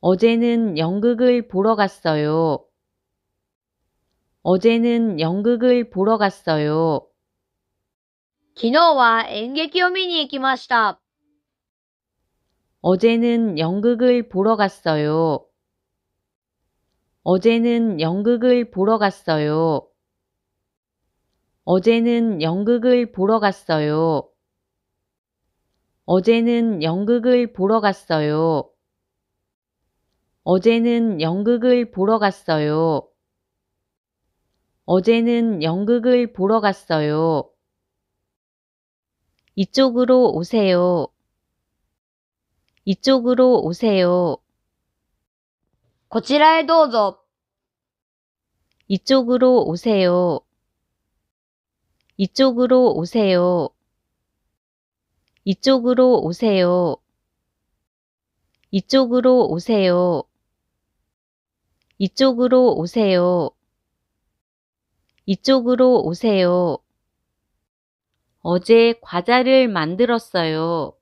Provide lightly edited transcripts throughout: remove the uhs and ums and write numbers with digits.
어제는 연극을 보러 갔어요. 어제는 연극을 보러 갔어요. 昨日は演劇を見に行きました。 어제는 연극을 보러 갔어요. 어제는 연극을 보러 갔어요. 어제는 연극을 보러 갔어요. 어제는 연극을 보러 갔어요. 어제는 연극을 보러 갔어요. 어제는 연극을 보러 갔어요. 이쪽으로 오세요. 이쪽으로 오세요. こちらへどうぞ。 이쪽으로 오세요. 이쪽으로 오세요. 이쪽으로 오세요. 이쪽으로 오세요. 이쪽으로 오세요. 이쪽으로 오세요. 어제 과자를 만들었어요.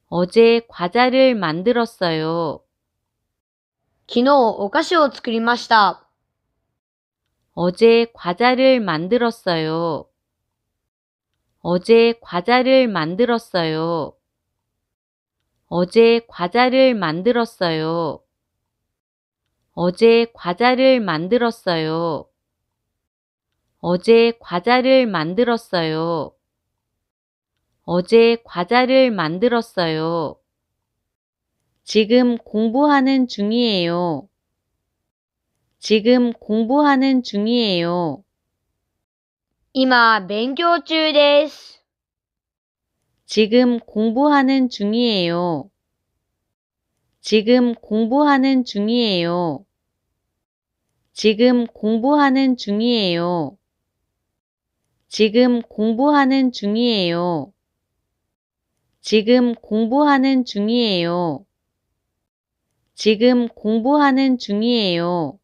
어제 과자를 만들었어요. 昨日お菓子を作りました。 어제 과자를 만들었어요. 어제 과자를 만들었어요. 어제 과자를 만들었어요. 어제 과자를 만들었어요. 어제 과자를 만들었어요. 어제 과자를 만들었어요. 지금 공부하는 중이에요. 지금 공부하는 중이에요. 今、勉強中です。 지금 공부하는 중이에요. 지금 공부하는 중이에요. 지금 공부하는 중이에요. 지금 공부하는 중이에요. 지금 공부하는 중이에요. 지금 공부하는 중이에요.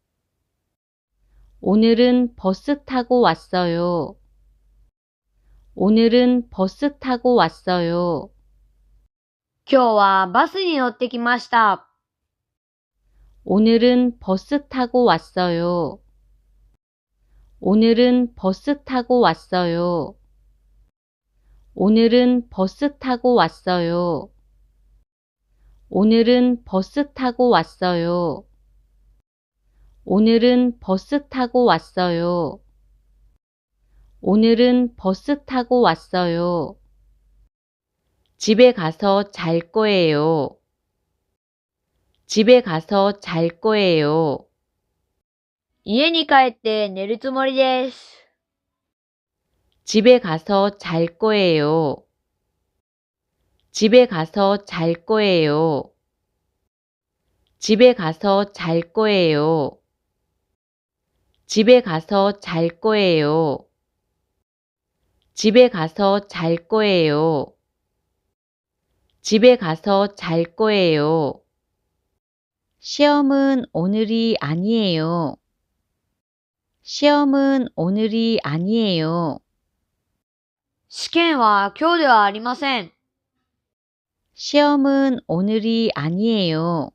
오늘은 버스 타고 왔어요. 오늘은 버스 타고 왔어요. 今日はバスに乗ってきました。 오늘은 버스 타고 왔어요. 오늘은 버스 타고 왔어요. 오늘은 버스 타고 왔어요. 오늘은 버스 타고 왔어요. 오늘은 버스 타고 왔어요. 오늘은 버스 타고 왔어요. 집에 가서 잘 거예요. 집에 가서 잘 거예요. 家に帰って寝るつもりです。 집에 가서 잘 거예요. 집에 가서 잘 거예요. 집에 가서 잘 거예요. 집에 가서 잘 거예요. 집에 가서 잘 거예요. 집에 가서 잘 거예요. 시험은 오늘이 아니에요. 시험은 오늘이 아니에요. 試験は今日ではありません。 시험은 오늘이 아니에요.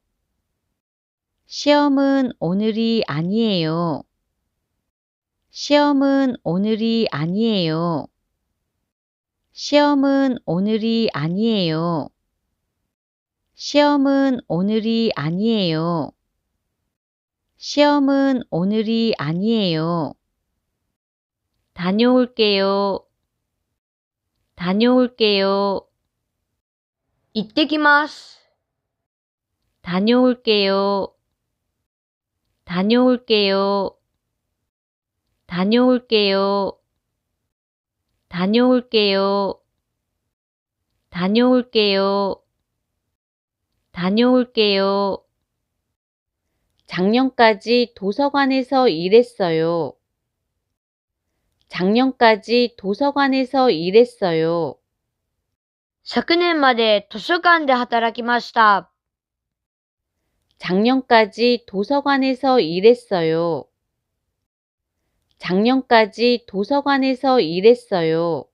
시험은 오늘이 아니에요. 시험은 오늘이 아니에요. 시험은 오늘이 아니에요. 시험은 오늘이 아니에요. 시험은 오늘이 아니에요. 다녀올게요. 다녀올게요. 行ってきます。 다녀올게요. 다녀올게요. 다녀올게요. 다녀올게요. 다녀올게요. 다녀올게요. 작년까지 도서관에서 일했어요. 작년까지 도서관에서 일했어요. 昨年まで図書館で働きました。 작년까지 도서관에서 일했어요. 작년까지 도서관에서 일했어요.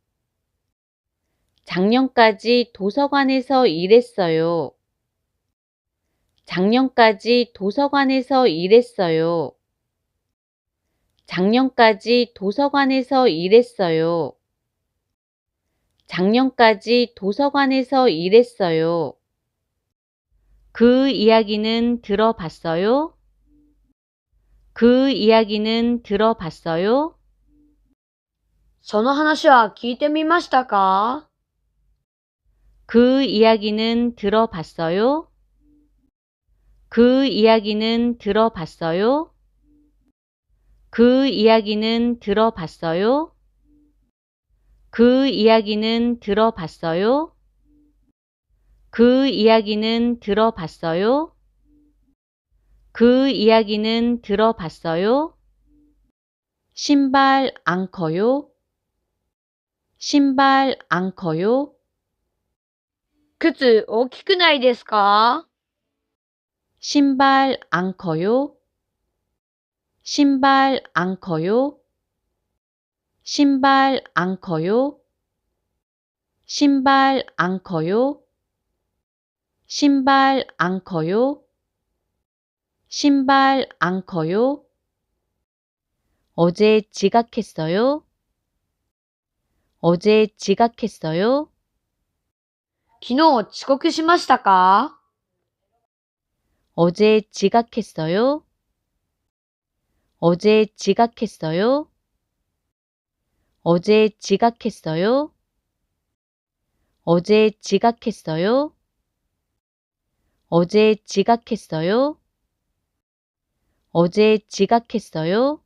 작년까지 도서관에서 일했어요. 작년까지 도서관에서 일했어요. 작년까지 도서관에서 일했어요. 작년까지 도서관에서 일했어요. 그 이야기는 들어봤어요? 그 이야기는 들어봤어요? その話は聞いてみましたか？ 그 이야기는 들어봤어요? 그 이야기는 들어봤어요? 그 이야기는 들어봤어요? 그 이야기는 들어봤어요? 그 이야기는 들어봤어요? 그 이야기는 들어봤어요? 신발 안 커요? 신발 안 커요? 靴大きくないですか？ 신발 안 커요? 신발 안 커요? 신발 안 커요? 신발 안 커요? 신발 안 커요? 신발 안 커요? 어제 지각했어요? 어제 지각했어요? 昨日遅刻しましたか？ 어제 지각했어요? 어제 지각했어요? 어제 지각했어요? 어제 지각했어요? 어제 지각했어요? 어제 지각했어요?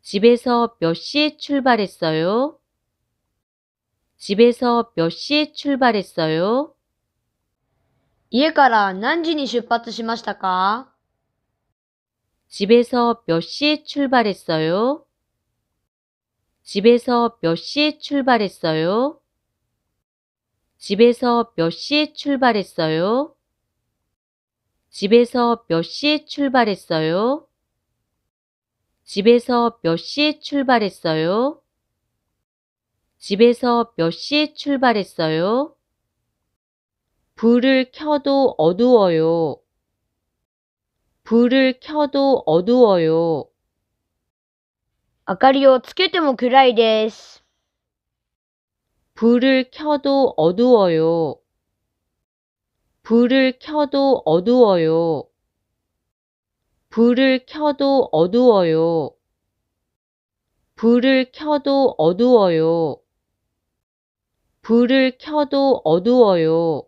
집에서 몇 시에 출발했어요? 집에서 몇 시에 출발했어요? 家から何時に出発しましたか？ 집에서 몇 시에 출발했어요? 집에서 몇 시에 출발했어요? 집에서 몇 시에 출발했어요? 집에서 몇 시에 출발했어요? 집에서 몇 시에 출발했어요? 집에서 몇 시에 출발했어요? 불을 켜도 어두워요. 불을 켜도 어두워요. 明かりをつけても暗いです。 불을 켜도 어두워요. 불을 켜도 어두워요. 불을 켜도 어두워요. 불을 켜도 어두워요. 불을 켜도 어두워요.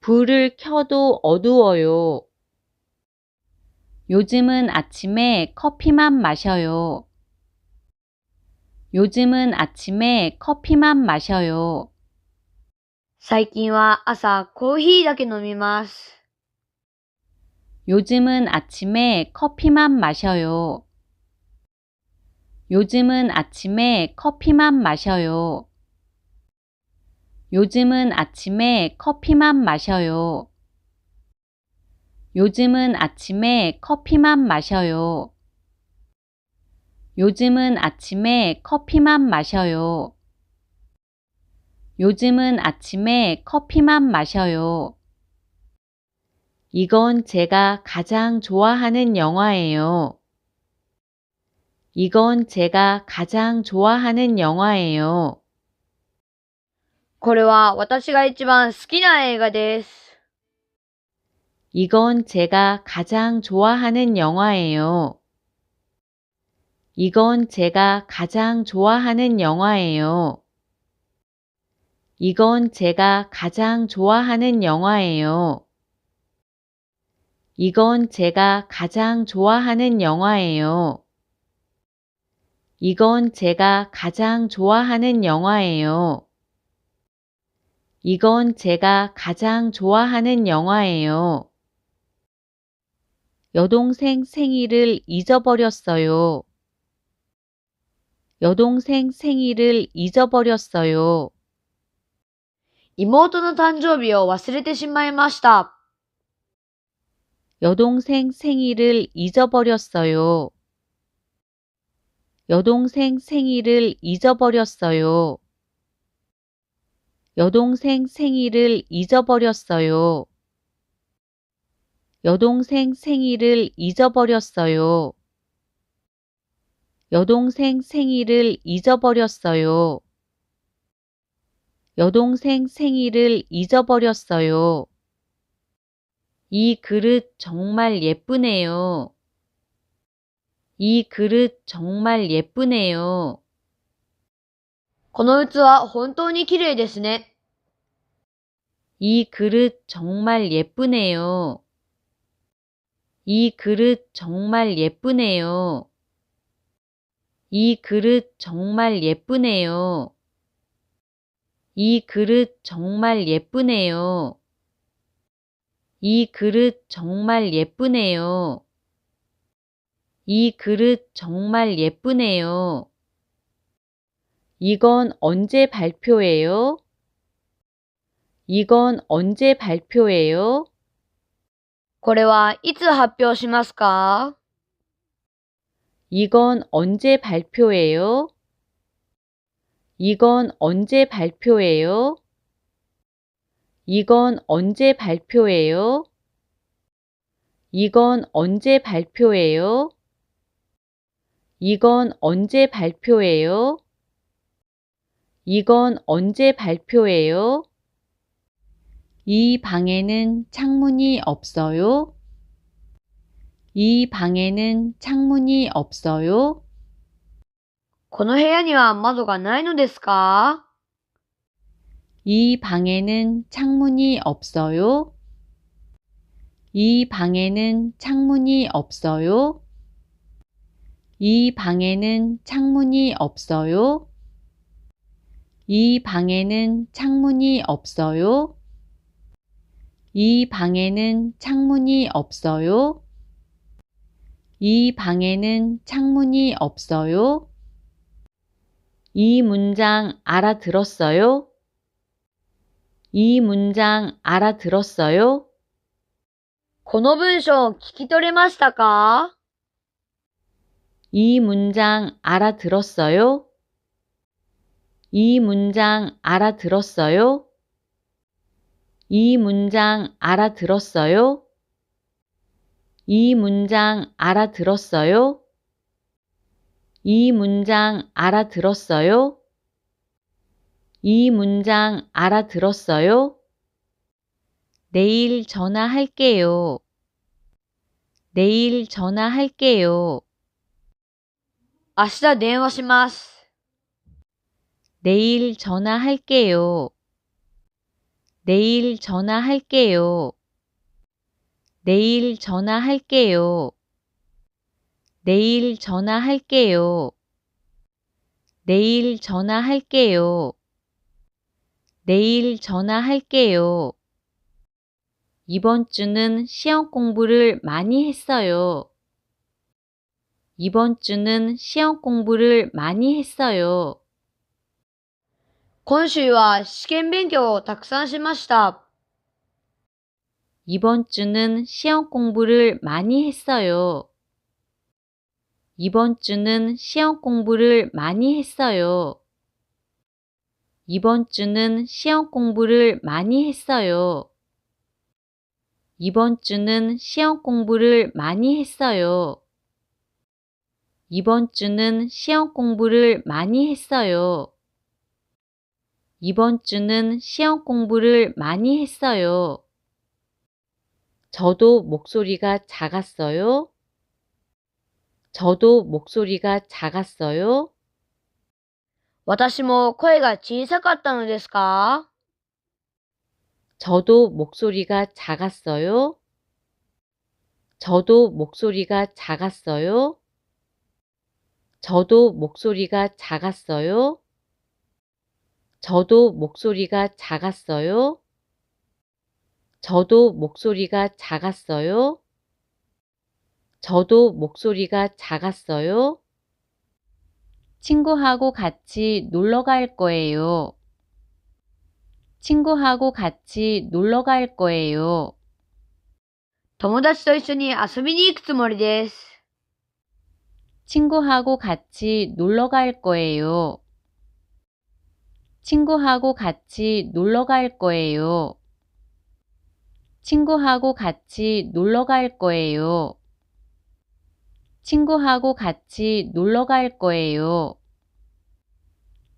불을 켜도 어두워요. 요즘은 아침에 커피만 마셔요. 요즘은 아침에 커피만 마셔요. 最近は朝コーヒーだけ飲みます。 요즘은 아침에 커피만 마셔요. 요즘은 아침에 커피만 마셔요. 요즘은 아침에 커피만 마셔요. 요즘은 아침에 커피만 마셔요. 요즘은 아침에 커피만 마셔요. 요즘은 아침에 커피만 마셔요. 이건 제가 가장 좋아하는 영화예요. 이건 제가 가장 좋아하는 영화예요. これは私が一番好きな映画です。 이건 제가 가장 좋아하는 영화예요. 이건 제가 가장 좋아하는 영화예요. 이건 제가 가장 좋아하는 영화예요. 이건 제가 가장 좋아하는 영화예요. 이건 제가 가장 좋아하는 영화예요. 이건 제가 가장 좋아하는 영화예요. 여동생 생일을 잊어버렸어요. 여동생 생일을 잊어버렸어요. 妹の誕生日を忘れてしまいました。 여동생 생일을 잊어버렸어요. 여동생 생일을 잊어버렸어요. 여동생 생일을 잊어버렸어요. 여동생 생일을 잊어버렸어요. 여동생 생일을 잊어버렸어요. 여동생 생일을 잊어버렸어요. 이 그릇 정말 예쁘네요. 이 그릇 정말 예쁘네요. この器、本当に綺麗ですね。 이 그릇 정말 예쁘네요. 이 그릇 정말 예쁘네요. 이 그릇 정말 예쁘네요. 이 그릇 정말 예쁘네요. 이 그릇 정말 예쁘네요. 이 그릇 정말 예쁘네요. 이건 언제 발표해요? 이건 언제 발표해요? これはいつ発表しますか？ 이건 언제 발표해요? 이건 언제 발표해요? 이건 언제 발표해요? 이건 언제 발표해요? 이건 언제 발표해요? 이건 언제 발표해요? 이 방에는 창문이 없어요? 이 방에는 창문이 없어요? この部屋には窓がないのですか？ 이 방에는 창문이 없어요? 이 방에는 창문이 없어요? 이 방에는 창문이 없어요? 이 방에는 창문이 없어요? 이 방에는 창문이 없어요? 이 방에는 창문이 없어요? 이 문장 알아들었어요? 이 문장 알아들었어요? この文章聞き取れましたか？ 이 문장 알아들었어요? 이 문장 알아들었어요? 이 문장 알아들었어요? 이 문장 알아들었어요? 이 문장 알아들었어요? 이 문장 알아들었어요? 내일 전화할게요. 내일 전화할게요. 明日電話します。 내일 전화할게요. 내일 전화할게요. 내일 전화할게요. 내일 전화할게요. 내일 전화할게요. 내일 전화할게요. 이번 주는 시험 공부를 많이 했어요. 이번 주는 시험 공부를 많이 했어요. 今週は試験勉強をたくさんしました。 이번 주는 시험 공부를 많이 했어요. 이번 주는 시험 공부를 많이 했어요. 이번 주는 시험 공부를 많이 했어요. 이번 주는 시험 공부를 많이 했어요. 이번 주는 시험 공부를 많이 했어요. 이번 주는 시험 공부를 많이 했어요. 저도 목소리가 작았어요. 저도 목소리가 작았어요. 私も声が小さかったのですか？ 저도 목소리가 작았어요. 저도 목소리가 작았어요. 저도 목소리가 작았어요. 저도 목소리가 작았어요. 저도 목소리가 작았어요. 저도 목소리가 작았어요. 친구하고 같이 놀러 갈 거예요. 친구하고 같이 놀러 갈 거예요. 友達と一緒に遊びに行くつもりです。 친구하고 같이 놀러 갈 거예요. 친구하고 같이 놀러 갈 거예요. 친구하고 같이 놀러 갈 거예요. 친구하고 같이 놀러 갈 거예요.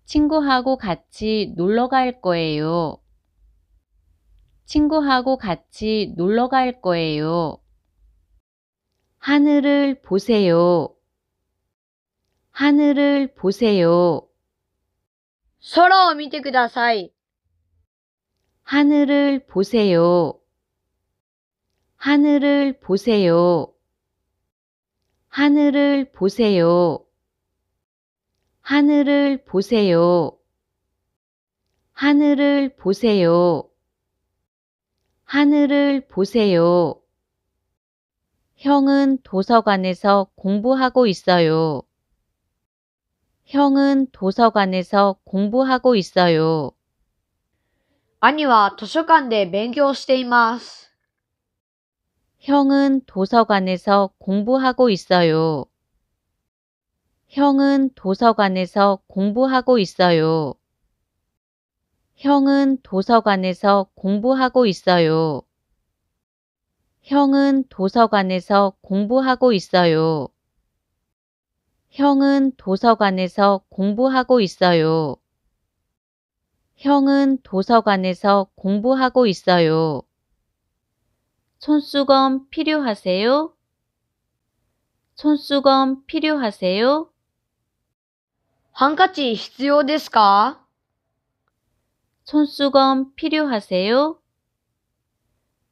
친구하고 같이 놀러 갈 거예요. 친구하고 같이 놀러 갈 거예요. 하늘을 보세요. 하늘을 보세요. 空を見てください。 하늘을 보세요. 하늘을 보세요. 하늘을 보세요. 하늘을 보세요. 하늘을 보세요. 하늘을 보세요. 형은 도서관에서 공부하고 있어요. 형은 도서관에서 공부하고 있어요. 兄は図書館で勉強しています。 형은 도서관에서 공부하고 있어요. 형은 도서관에서 공부하고 있어요. 형은 도서관에서 공부하고 있어요. 형은 도서관에서 공부하고 있어요. 형은 도서관에서 공부하고 있어요. 형은 도서관에서 공부하고 있어요. 손수건 필요하세요? 손수건 필요하세요? ハンカチ必要ですか？ 손수건 필요하세요?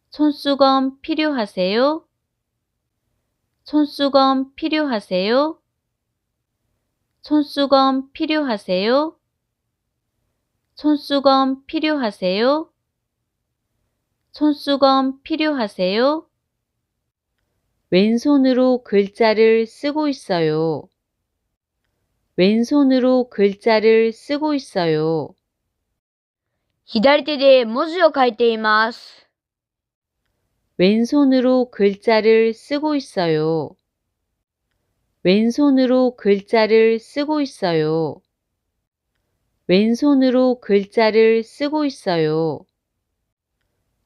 손수건 필요하세요? 손수건 필요하세요? 손수건 필요하세요? 손수건 필요하세요? 손수건 필요하세요? 왼손으로 글자를 쓰고 있어요. 왼손으로 글자를 쓰고 있어요. 左手で文字を書いています。 왼손으로 글자를 쓰고 있어요. 왼손으로 글자를 쓰고 있어요. 왼손으로 글자를 쓰고 있어요.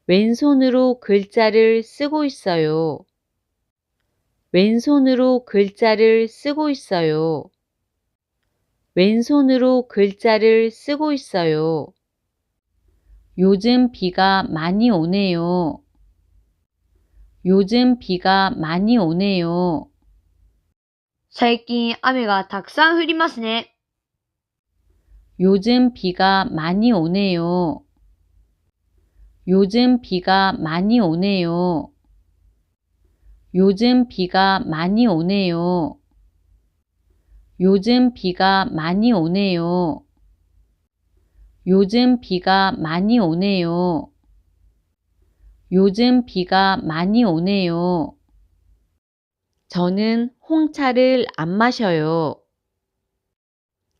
왼손으로 글자를 쓰고 있어요. 왼손으로 글자를 쓰고 있어요. 왼손으로 글자를 쓰고 있어요. 요즘 비가 많이 오네요. 요즘 비가 많이 오네요. 最近雨がたくさん降りますね。 요즘 비가 많이 오네요. 요즘 비가 많이 오네요. 요즘 비가 많이 오네요. 요즘 비가 많이 오네요. 요즘 비가 많이 오네요. 요즘 비가 많이 오네요. 저는 홍차를 안 마셔요.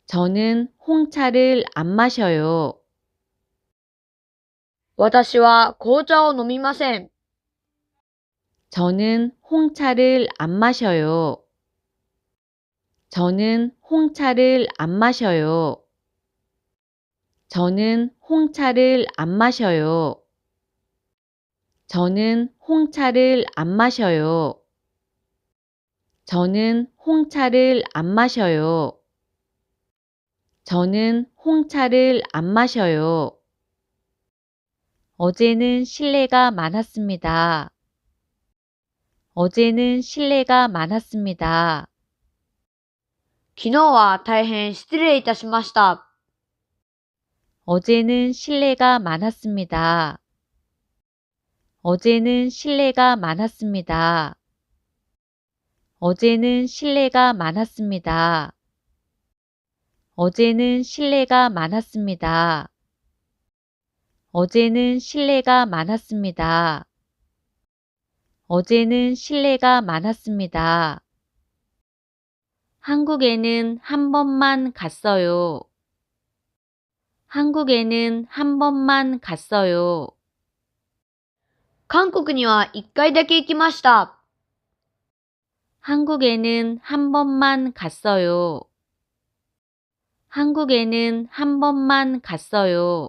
저는 홍차를 안 마셔요. 私は紅茶を飲みません。 저는 홍차를 안 마셔요. 저는 홍차를 안 마셔요. 저는 홍차를 안 마셔요. 저는 홍차를 안 마셔요. 저는 홍차를 안 마셔요. 저는 홍차를 안 마셔요. 어제는 실례가 많았습니다. 어제는 실례가 많았습니다. 昨日は大変失礼いたしました。 어제는 실례가 많았습니다. 어제는 실례가 많았습니다. 어제는 실례가 많았습니다. 어제는 실례가 많았습니다. 어제는 실례가 많았습니다. 어제는 실례가 많았습니다. 한국에는 한 번만 갔어요. 한국에는 한 번만 갔어요. 韓国には1回だけ行きました。 한국에는 한 번만 갔어요. 한국에는 한 번만 갔어요.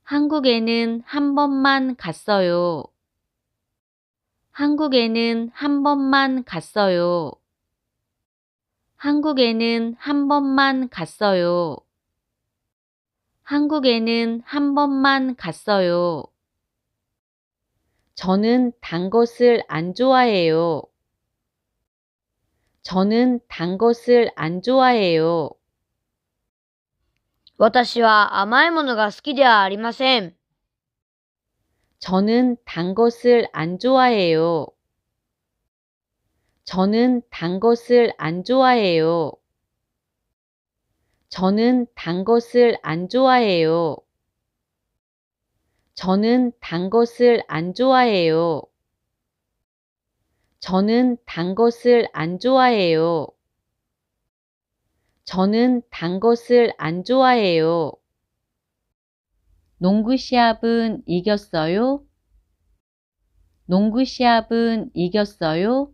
한국에는 한 번만 갔어요. 한국에는 한 번만 갔어요. 한국에는 한 번만 갔어요. 한국에는 한 번만 갔어요. 저는 단 것을 안 좋아해요. 저는 단 것을 안 좋아해요. 私は甘いものが好きではありません。 저는 단 것을 안 좋아해요. 저는 단 것을 안 좋아해요. 저는 단 것을 안 좋아해요. 저는 단 것을 안 좋아해요. 저는 단 것을 안 좋아해요. 저는 단 것을 안 좋아해요. 농구 시합은 이겼어요? 농구 시합은 이겼어요?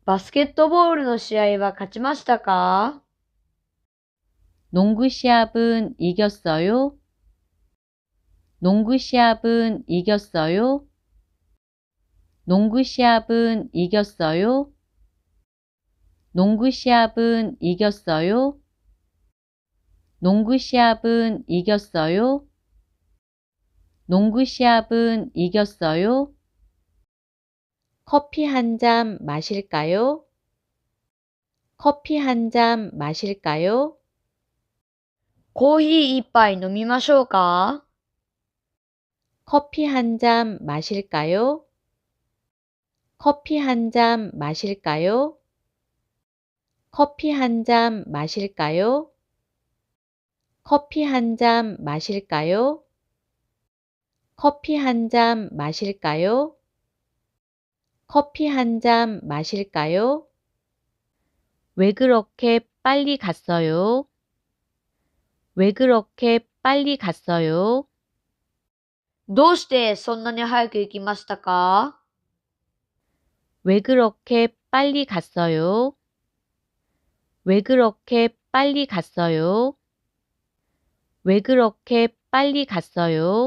バスケットボールの試合は勝ちましたか？ 농구 시합은 이겼어요? 농구 시합은 이겼어요? 농구 시합은 이겼어요? 농구 시합은 이겼어요? 농구 시합은 이겼어요? 농구 시합은 이겼어요? 커피 한 잔 마실까요? 커피 한 잔 마실까요? コーヒー一杯飲みましょうか？ 커피 한 잔 마실까요? 커피 한 잔 마실까요? 커피 한 잔 마실까요? 커피 한 잔 마실까요? 커피 한 잔 마실까요? 커피 한 잔 마실까요? 왜 그렇게 빨리 갔어요? 왜 그렇게 빨리 갔어요? どうしてそんなに早く行きましたか？ 왜 그렇게 빨리 갔어요? 왜 그렇게 빨리 갔어요? 왜 그렇게 빨리 갔어요?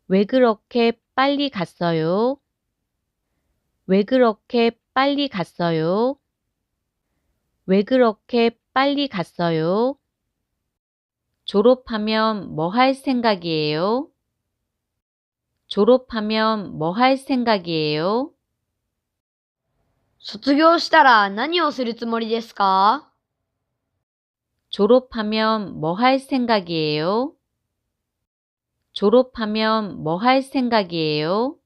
왜 그렇게 빨리 갔어요? 왜 그렇게 빨리 갔어요? 왜 그렇게 빨리 갔어요? 졸업하면 뭐 할 생각이에요? 졸업하면 뭐 할 생각이에요? 卒業したら何をするつもりですか？ 졸업하면 뭐 할 생각이에요? 졸업하면 뭐 할 생각이에요?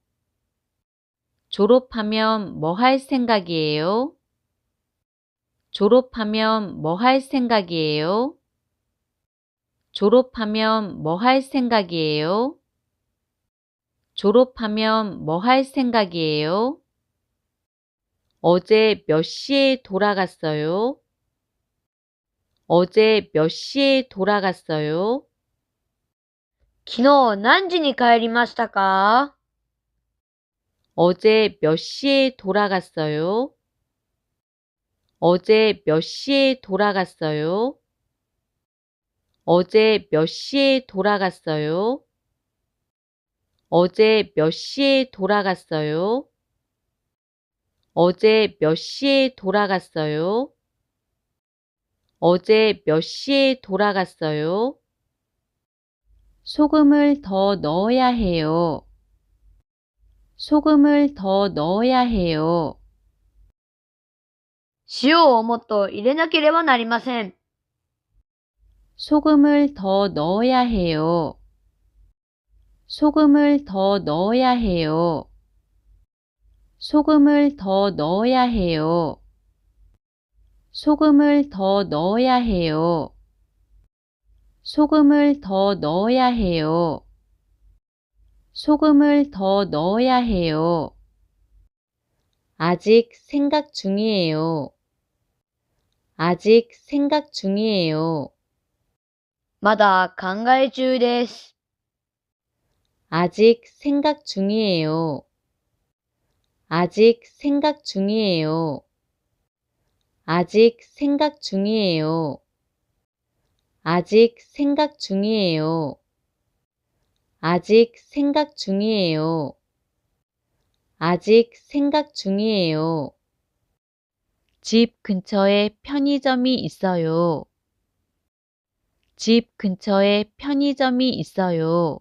졸업하면 뭐 할 생각이에요? 졸업하면 뭐 할 생각이에요? 졸업하면 뭐 할 생각이에요? 졸업하면 뭐 할 생각이에요? 어제 몇 시에 돌아갔어요? 어제 몇 시에 돌아갔어요? 昨日何時に帰りましたか？ 어제 몇 시에 돌아갔어요? 어제 몇 시에 돌아갔어요? 어제 몇 시에 돌아갔어요? 어제 몇 시에 돌아갔어요? 어제 몇 시에 돌아갔어요? 어제 몇 시에 돌아갔어요? 소금을 더 넣어야 해요. 소금을 더 넣어야 해요. 塩をもっと入れなければなりません。 소금을 더 넣어야 해요. 소금을 더 넣어야 해요. 소금을 더 넣어야 해요. 소금을 더 넣어야 해요. 소금을 더 넣어야 해요. 소금을 더 넣어야 해요. 아직 생각 중이에요. 아직 생각 중이에요. まだ考え中です。 아직 생각 중이에요. 아직 생각 중이에요. 아직 생각 중이에요. 아직 생각 중이에요. 아직 생각 중이에요. 아직 생각 중이에요. 집 근처에 편의점이 있어요. 집 근처에 편의점이 있어요.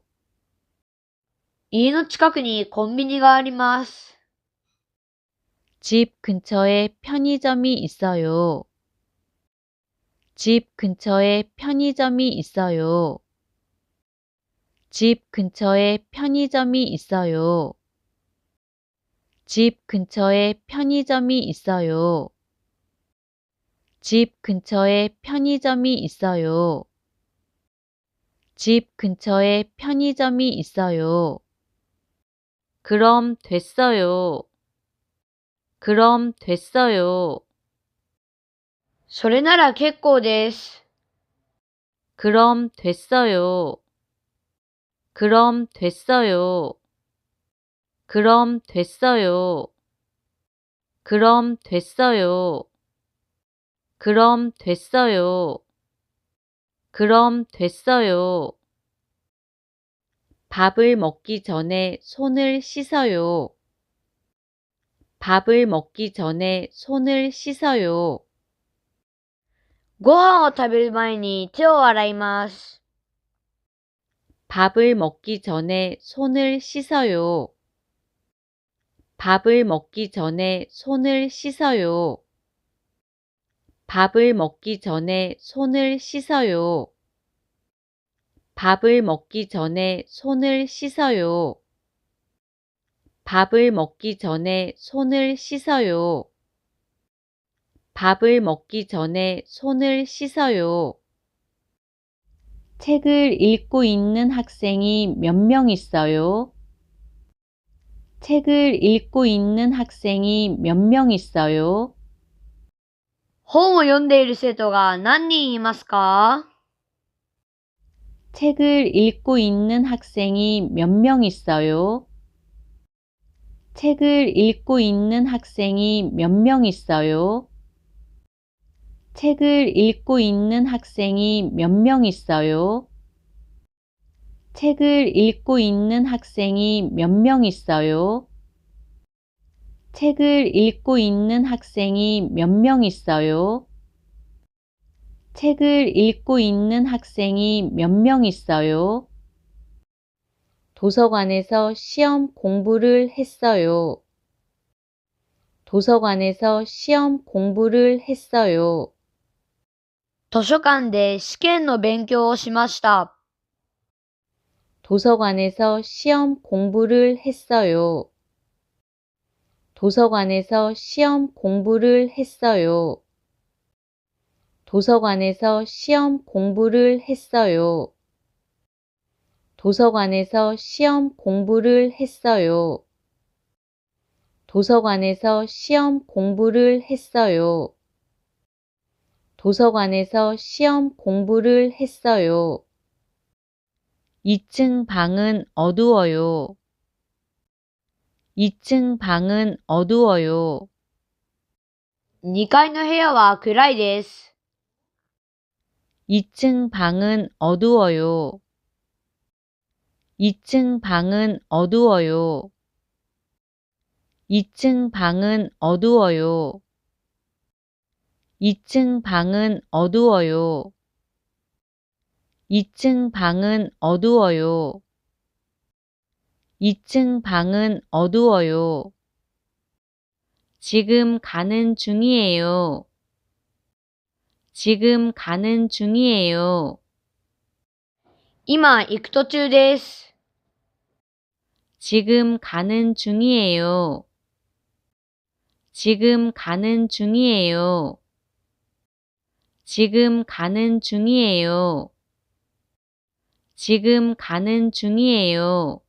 家の近くにコンビニがあります。 집 근처에 편의점이 있어요. 집 근처에 편의점이 있어요. 집 근처에 편의점이 있어요. 집 근처에 편의점이 있어요. 집 근처에 편의점이 있어요. 집 근처에 편의점이 있어요. 그럼 됐어요. 그럼 됐어요. それなら結構です。 그럼 됐어요. 그럼 됐어요. 그럼 됐어요. 그럼 됐어요. 그럼 됐어요. 그럼 됐어요. 밥을 먹기 전에 손을 씻어요. 밥을 먹기 전에 손을 씻어요. ご飯を食べる前に手を洗います。 밥을 먹기 전에 손을 씻어요. 밥을 먹기 전에 손을 씻어요. 밥을 먹기 전에 손을 씻어요. 밥을 먹기 전에 손을 씻어요. 밥을 먹기 전에 손을 씻어요. 밥을 먹기 전에 손을 씻어요. 책을 읽고 있는 학생이 몇 명 있어요? 책을 읽고 있는 학생이 몇 명 있어요? 本を読んでいる生徒が何人いますか？ 책을 읽고 있는 학생이 몇 명 있어요? 책을 읽고 있는 학생이 몇 명 있어요? 책을 읽고 있는 학생이 몇 명 있어요? 책을 읽고 있는 학생이 몇 명 있어요? 책을 읽고 있는 학생이 몇 명 있어요? 책을 읽고 있는 학생이 몇 명 있어요? 도서관에서 시험 공부를 했어요. 도서관에서 시험 공부를 했어요. 図書館で試験の勉強をしました。 도서관에서 시험 공부를 했어요. 도서관에서 시험 공부를 했어요. 도서관에서 시험 공부를 했어요. 도서관에서 시험 공부를 했어요. 도서관에서 시험 공부를 했어요. 도서관에서 시험 공부를 했어요. 2층 방은 어두워요. 2층 방은 어두워요. 2階の部屋は暗いです。 2층 방은 어두워요. 2층 방은 어두워요. 2층 방은 어두워요. 2층 방은 어두워요. 2층 방은 어두워요. 2층 방은 어두워요. 지금 가는 중이에요. 지금 가는 중이에요. 今行く途中です。 지금 가는 중이에요. 지금 가는 중이에요. 지금 가는 중이에요. 지금 가는 중이에요.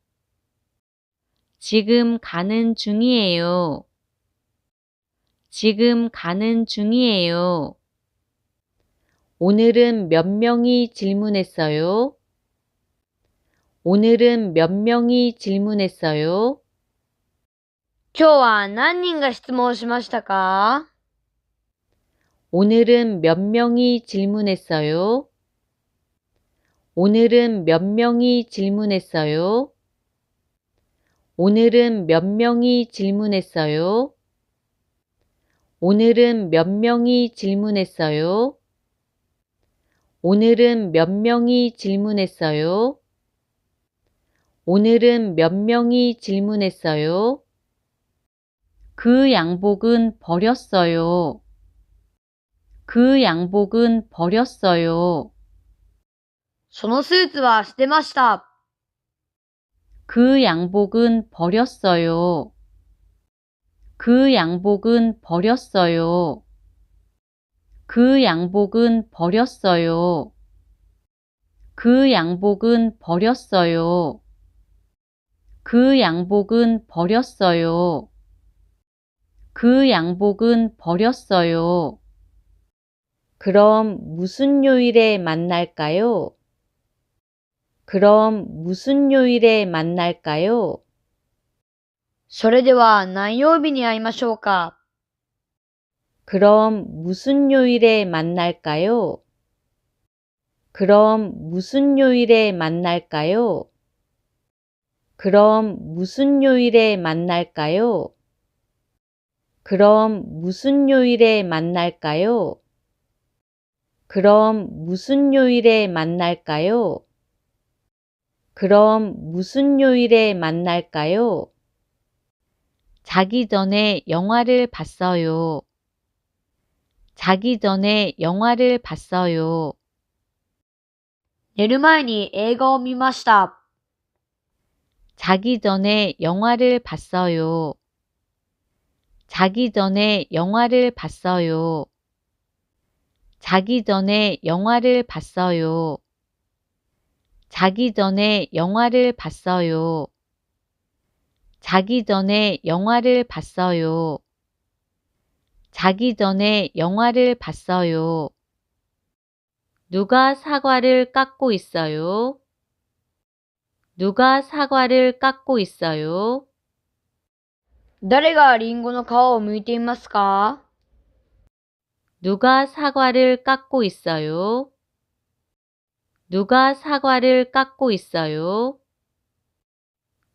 지금 가는 중이에요. 지금 가는 중이에요. 오늘은 몇 명이 질문했어요? 오늘은 몇 명이 질문했어요? 今日は何人が質問しましたか？ 오늘은 몇 명이 질문했어요? 오늘은 몇 명이 질문했어요? 오늘은 몇 명이 질문했어요? 오늘은 몇 명이 질문했어요? 오늘은 몇 명이 질문했어요? 오늘은 몇 명이 질문했어요? 그 양복은 버렸어요. 그 양복은 버렸어요. そのスーツは捨てました。 그 양복은 버렸어요. 그 양복은 버렸어요. 그 양복은 버렸어요. 그 양복은 버렸어요. 그 양복은 버렸어요. 그 양복은 버렸어요. 그럼 무슨 요일에 만날까요? 그럼 무슨 요일에 만날까요? それでは何曜日に会いましょうか。 그럼 무슨 요일에 만날까요? 그럼 무슨 요일에 만날까요? 그럼 무슨 요일에 만날까요? 그럼 무슨 요일에 만날까요? 그럼 무슨 요일에 만날까요? 그럼 무슨 요일에 만날까요? 자기 전에 영화를 봤어요. 자기 전에 영화를 봤어요. 寝る前に映画を見ました。 자기 전에 영화를 봤어요. 자기 전에 영화를 봤어요. 자기 전에 영화를 봤어요. 자기 전에 영화를 봤어요. 자기 전에 영화를 봤어요. 자기 전에 영화를 봤어요. 누가 사과를 깎고 있어요? 누가 사과를 깎고 있어요? 誰がリンゴの皮を剥いていますか？ 누가 사과를 깎고 있어요? 누가 사과를 깎고 있어요?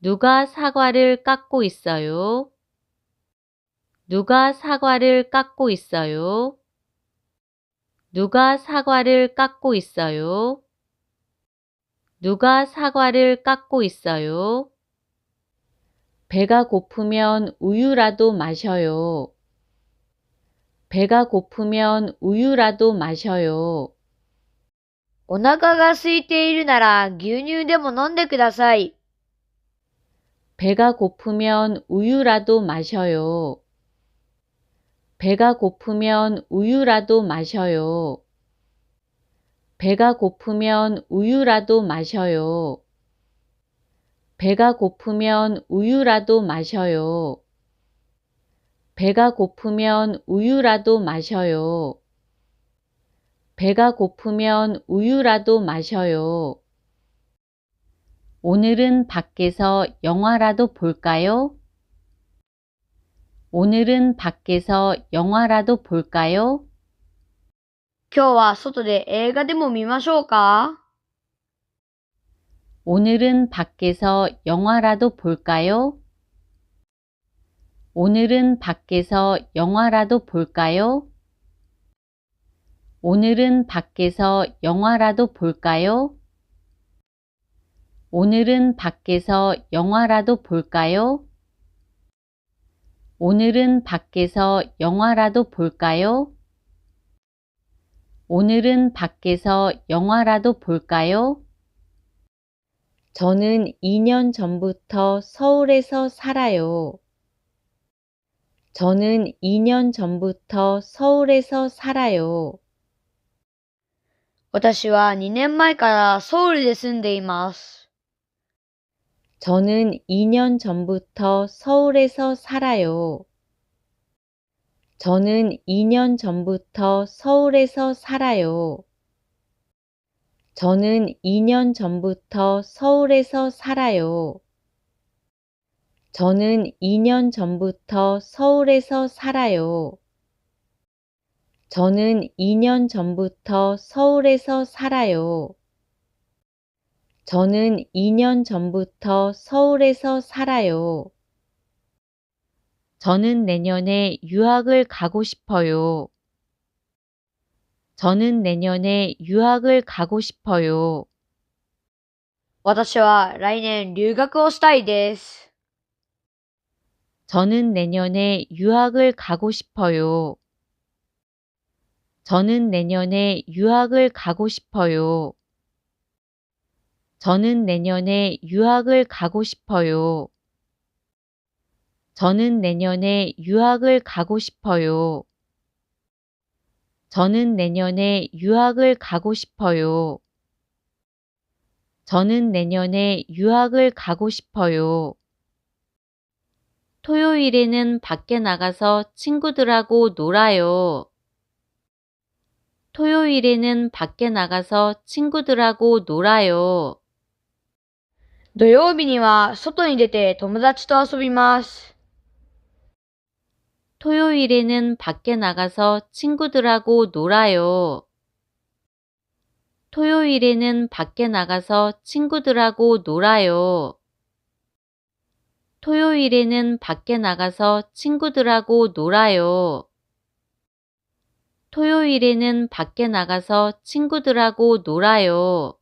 누가 사과를 깎고 있어요? 누가 사과를 깎고 있어요? 누가 사과를 깎고 있어요? 누가 사과를 깎고 있어요? 배가 고프면 우유라도 마셔요. 배가 고프면 우유라도 마셔요. お腹が空いているなら牛乳でも飲んでください。 배가 고프면 우유라도 마셔요. 배가 고프면 우유라도 마셔요. 배가 고프면 우유라도 마셔요. 배가 고프면 우유라도 마셔요. 배가 고프면 우유라도 마셔요. 배가 고프면 우유라도 마셔요. 오늘은 밖에서 영화라도 볼까요? 오늘은 밖에서 영화라도 볼까요? 今日は外で映画でも見ましょうか？ 오늘은 밖에서 영화라도 볼까요? 오늘은 밖에서 영화라도 볼까요? 오늘은 밖에서 영화라도 볼까요? 오늘은 밖에서 영화라도 볼까요? 오늘은 밖에서 영화라도 볼까요? 오늘은 밖에서 영화라도 볼까요? 저는 2년 전부터 서울에서 살아요. 저는 2년 전부터 서울에서 살아요. 私は2年前からソウルで住んでいます。 저는 2년 전부터 서울에서 살아요. 저는 2년 전부터 서울에서 살아요. 저는 2년 전부터 서울에서 살아요. 저는 2년 전부터 서울에서 살아요. 저는 2년 전부터 서울에서 살아요. 저는 2년 전부터 서울에서 살아요. 저는 내년에 유학을 가고 싶어요. 저는 내년에 유학을 가고 싶어요. 私は来年留学をしたいです。 저는 내년에 유학을 가고 싶어요. 저는 내년에 유학을 가고 싶어요. 저는 내년에 유학을 가고 싶어요. 저는 내년에 유학을 가고 싶어요. 저는 내년에 유학을 가고 싶어요. 저는 내년에 유학을 가고 싶어요. 토요일에는 밖에 나가서 친구들하고 놀아요. 토요일에는 밖에 나가서 친구들하고 놀아요. 土曜日には外に出て友達と遊びます。 토요일에는 밖에 나가서 친구들하고 놀아요. 토요일에는 밖에 나가서 친구들하고 놀아요. 토요일에는 밖에 나가서 친구들하고 놀아요. 토요일에는 밖에 나가서 친구들하고 놀아요.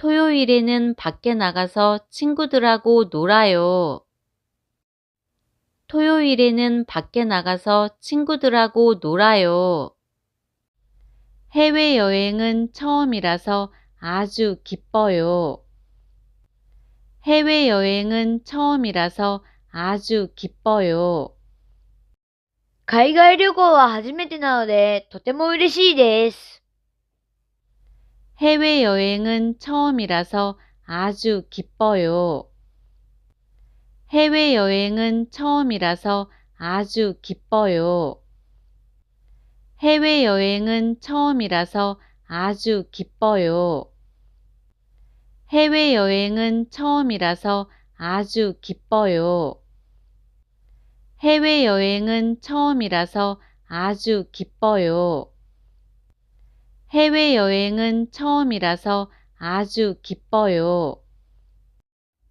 토요일에는 밖에 나가서 친구들하고 놀아요. 토요일에는 밖에 나가서 친구들하고 놀아요. 해외여행은 처음이라서 아주 기뻐요. 해외여행은 처음이라서 아주 기뻐요. 海外旅行は初めてなのでとても嬉しいです。 해외여행은 처음이라서 아주 기뻐요. 해외여행은 처음이라서 아주 기뻐요. 해외여행은 처음이라서 아주 기뻐요. 해외여행은 처음이라서 아주 기뻐요. 해외여행은 처음이라서 아주 기뻐요. 해외여행은 처음이라서 아주 기뻐요.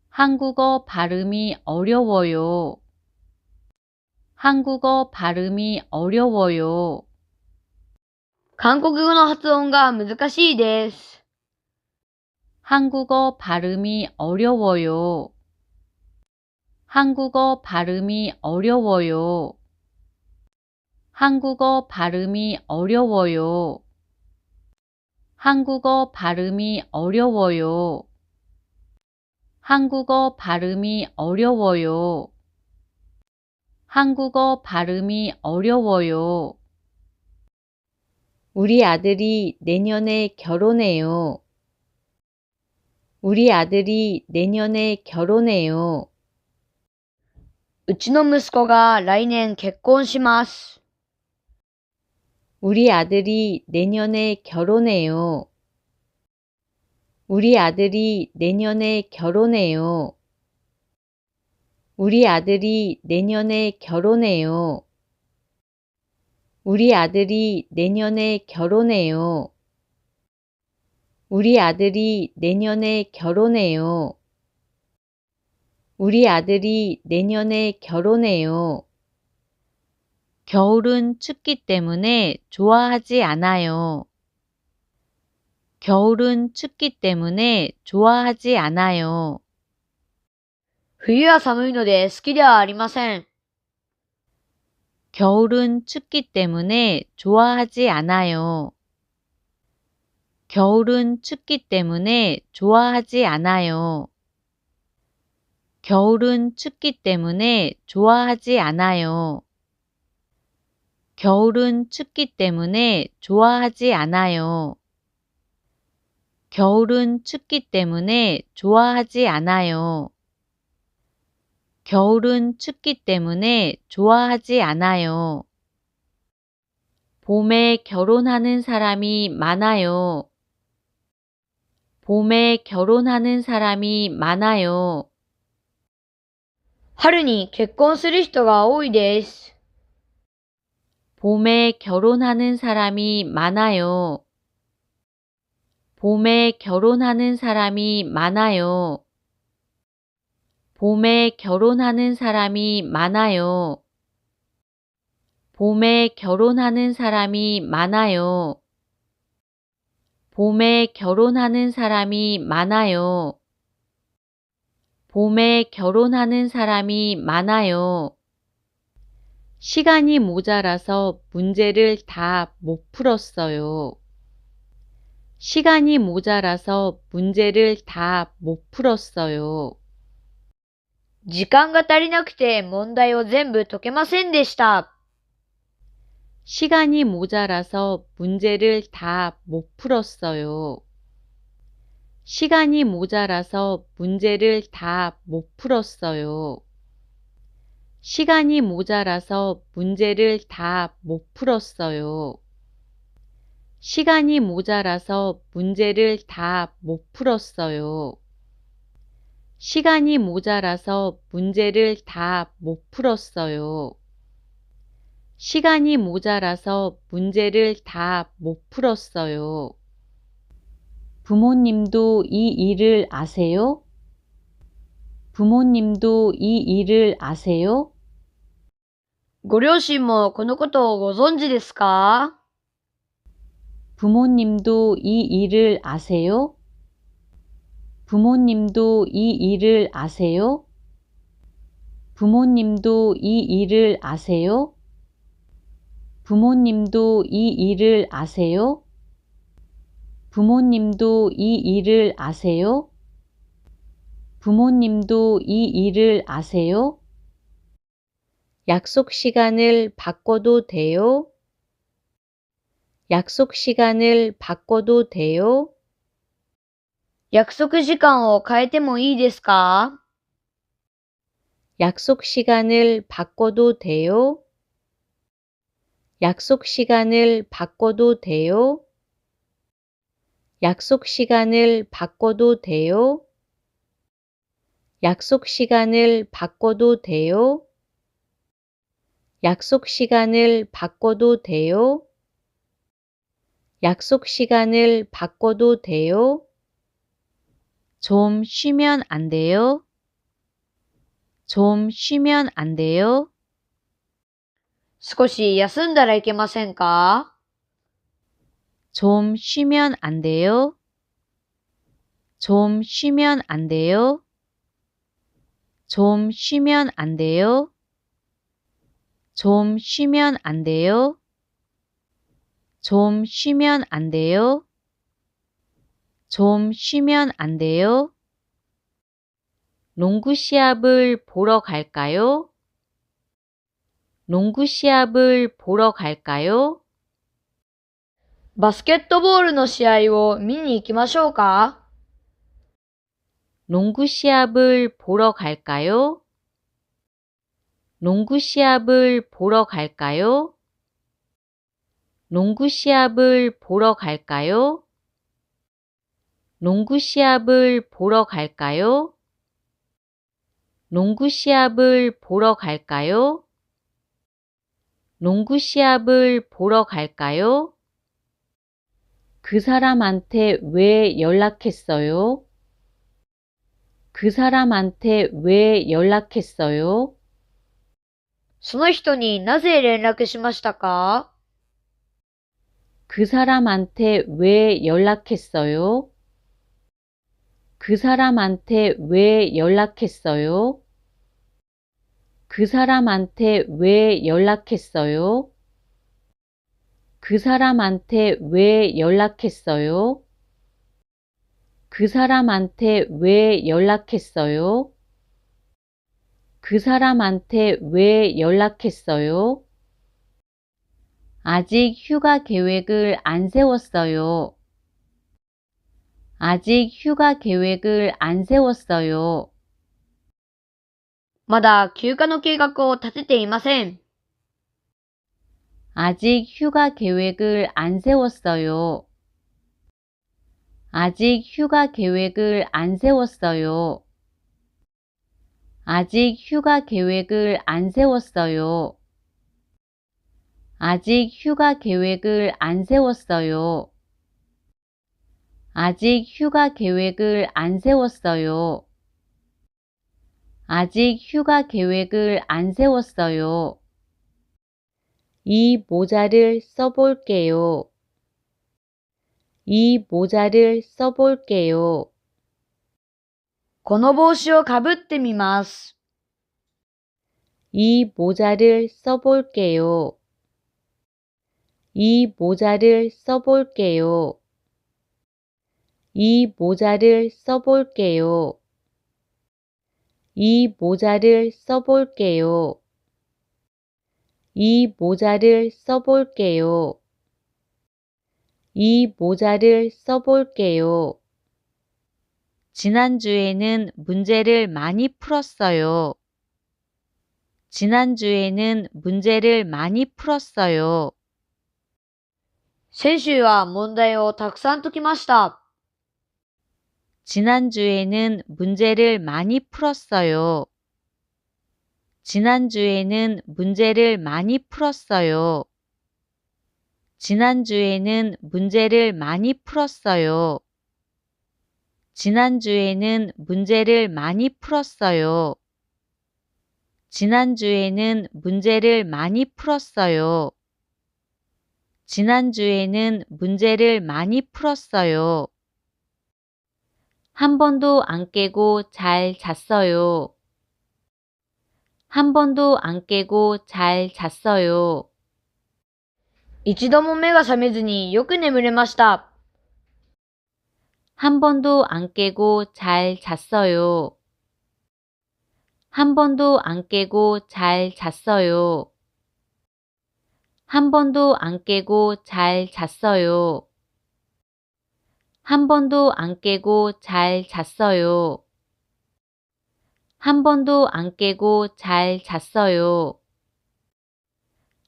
한국어 발음이 어려워요. 한국어 발음이 어려워요. 韓国語の発音が難しいです。 한국어 발음이 어려워요. 한국어 발음이 어려워요. 한국어 발음이 어려워요. 한국어 발음이 어려워요. 한국어 발음이 어려워요. 한국어 발음이 어려워요. 우리 아들이 내년에 결혼해요. 우리 아들이 내년에 결혼해요. うちの息子が来年結婚します。 우리 아들이 내년에 결혼해요. 우리 아들이 내년에 결혼해요. 우리 아들이 내년에 결혼해요. 우리 아들이 내년에 결혼해요. 우리 아들이 내년에 결혼해요. 우리 아들이 내년에 결혼해요. 겨울은 춥기 때문에 좋아하지 않아요. 겨울은 춥기 때문에 좋아하지 않아요. 冬は寒いので好きではありません。 겨울은 춥기 때문에 좋아하지 않아요. 겨울은 춥기 때문에 좋아하지 않아요. 겨울은 춥기 때문에 좋아하지 않아요. 겨울은 춥기 때문에 좋아하지 않아요. 겨울은 춥기 때문에 좋아하지 않아요. 겨울은 춥기 때문에 좋아하지 않아요. 봄에 결혼하는 사람이 많아요. 봄에 결혼하는 사람이 많아요. 春に結婚する人が多いです。 봄에 결혼하는 사람이 많아요. 봄에 결혼하는 사람이 많아요. 봄에 결혼하는 사람이 많아요. 봄에 결혼하는 사람이 많아요. 봄에 결혼하는 사람이 많아요. 봄에 결혼하는 사람이 많아요. 시간이 모자라서 문제를 다 못 풀었어요. 시간이 모자라서 문제를 다 못 풀었어요. 時間が足りなくて問題を全部解けませんでした。 시간이 모자라서 문제를 다 못 풀었어요. 시간이 모자라서 문제를 다 못 풀었어요. 시간이 모자라서 문제를 다 못 풀었어요. 시간이 모자라서 문제를 다 못 풀었어요. 시간이 모자라서 문제를 다 못 풀었어요. 시간이 모자라서 문제를 다 못 풀었어요. 부모님도 이 일을 아세요? 부모님도 이 일을 아세요? ご両親もこのことをご存知ですか？ 부모님도 이 일을 아세요? 부모님도 이 일을 아세요? 부모님도 이 일을 아세요? 부모님도 이 일을 아세요? 부모님도 이 일을 아세요? 부모님도 이 일을 아세요? 약속 시간을 바꿔도 돼요? 약속 시간을 바꿔도 돼요? 約束時間を変えてもいいですか？ 약속 시간을 바꿔도 돼요? 약속 시간을 바꿔도 돼요? 약속 시간을 바꿔도 돼요? 약속 시간을 바꿔도 돼요? 약속 시간을 바꿔도 돼요? 약속 시간을 바꿔도 돼요? 좀 쉬면 안 돼요? 좀 쉬면 안 돼요? 少し休んだらいけませんか？ 좀 쉬면 안 돼요? 좀 쉬면 안 돼요? 좀 쉬면 안 돼요? 좀 쉬면 안 돼요? 좀 쉬면 안 돼요? 좀 쉬면 안 돼요? 농구 시합을 보러 갈까요? 농구 시합을 보러 갈까요? バスケットボールの試合を見に行きましょうか？ 농구 시합을 보러 갈까요? 농구 시합을 보러 갈까요? 농구 시합을 보러 갈까요? 농구 시합을 보러 갈까요? 농구 시합을 보러 갈까요? 농구 시합을 보러 갈까요? 그 사람한테 왜 연락했어요? 그 사람한테 왜 연락했어요? その人になぜ連絡しましたか？ 그 사람한테 왜 연락했어요? 그 사람한테 왜 연락했어요? 그 사람한테 왜 연락했어요? 그 사람한테 왜 연락했어요? 그 사람한테 왜 연락했어요? 그 사람한테 왜 연락했어요? 아직 휴가 계획을 안 세웠어요. 아직 휴가 계획을 안 세웠어요. まだ休暇の計画を立てていません。 아직 휴가 계획을 안 세웠어요. 아직 휴가 계획을 안 세웠어요. 아직 휴가 계획을 안 세웠어요. 아직 휴가 계획을 안 세웠어요. 아직 휴가 계획을 안 세웠어요. 아직 휴가 계획을 안 세웠어요. 이 모자를 써볼게요. 이 모자를 써볼게요. この帽子をかぶってみます。 이 모자를 써볼게요. 이 모자를 써볼게요. 이 모자를 써볼게요. 이 모자를 써볼게요. 이 모자를 써볼게요. 이 모자를 써볼게요. 지난주에는 문제를 많이 풀었어요. 지난주에는 문제를 많이 풀었어요. 先週は問題をたくさん解きました。 지난주에는 문제를 많이 풀었어요. 지난주에는 문제를 많이 풀었어요. 지난주에는 문제를 많이 풀었어요. 지난주에는 문제를 많이 풀었어요. 지난주에는 문제를 많이 풀었어요. 지난주에는 문제를 많이 풀었어요. 한 번도 안 깨고 잘 잤어요. 한 번도 안 깨고 잘 잤어요. 一度も目が覚めずによく眠れました。 한 번도 안 깨고 잘 잤어요. 한 번도 안 깨고 잘 잤어요. 한 번도 안 깨고 잘 잤어요. 한 번도 안 깨고 잘 잤어요. 한 번도 안 깨고 잘 잤어요.